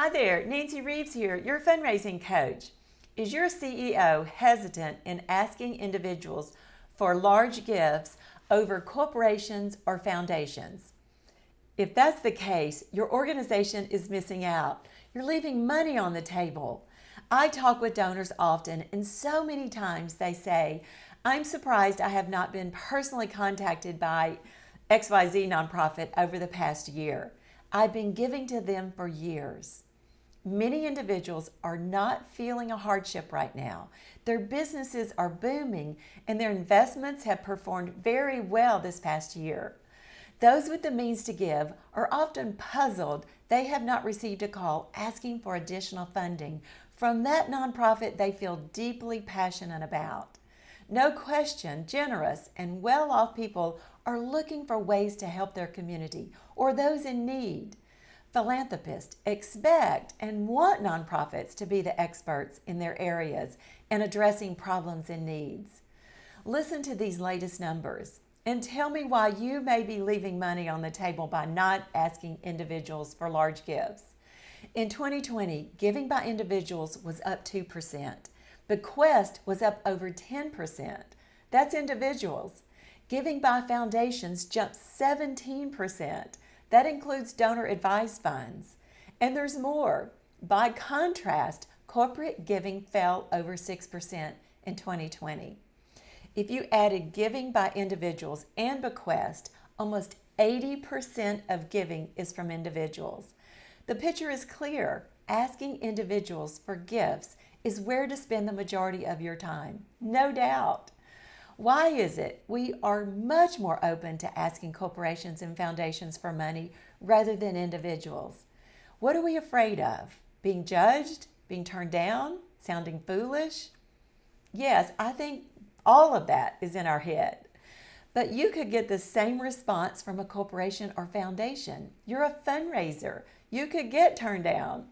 Hi there, Nancy Reeves here, your fundraising coach. Is your CEO hesitant in asking individuals for large gifts over corporations or foundations? If that's the case, your organization is missing out. You're leaving money on the table. I talk with donors often, and so many times they say, I'm surprised I have not been personally contacted by XYZ nonprofit over the past year. I've been giving to them for years. Many individuals are not feeling a hardship right now. Their businesses are booming and their investments have performed very well this past year. Those with the means to give are often puzzled they have not received a call asking for additional funding from that nonprofit they feel deeply passionate about. No question, generous and well-off people are looking for ways to help their community or those in need. Philanthropists expect and want nonprofits to be the experts in their areas and addressing problems and needs. Listen to these latest numbers and tell me why you may be leaving money on the table by not asking individuals for large gifts. In 2020, giving by individuals was up 2%. Bequest was up over 10%. That's individuals. Giving by foundations jumped 17%. That includes donor advised funds. And there's more. By contrast, corporate giving fell over 6% in 2020. If you added giving by individuals and bequest, almost 80% of giving is from individuals. The picture is clear. Asking individuals for gifts is where to spend the majority of your time, no doubt. Why is it we are much more open to asking corporations and foundations for money rather than individuals? What are we afraid of? Being judged? Being turned down? Sounding foolish? Yes, I think all of that is in our head. But you could get the same response from a corporation or foundation. You're a fundraiser. You could get turned down.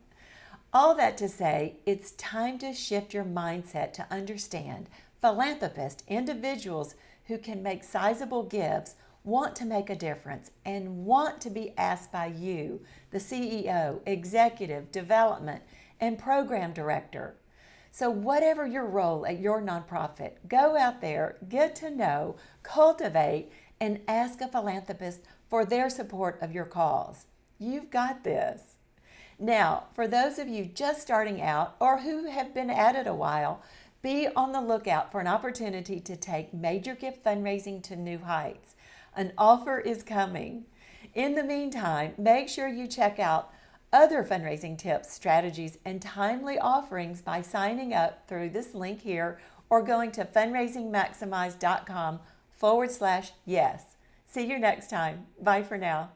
All that to say, it's time to shift your mindset to understand philanthropists, individuals who can make sizable gifts, want to make a difference and want to be asked by you, the CEO, executive, development, and program director. So whatever your role at your nonprofit, go out there, get to know, cultivate, and ask a philanthropist for their support of your cause. You've got this. Now, for those of you just starting out or who have been at it a while, be on the lookout for an opportunity to take major gift fundraising to new heights. An offer is coming. In the meantime, make sure you check out other fundraising tips, strategies, and timely offerings by signing up through this link here or going to fundraisingmaximize.com/yes. See you next time. Bye for now.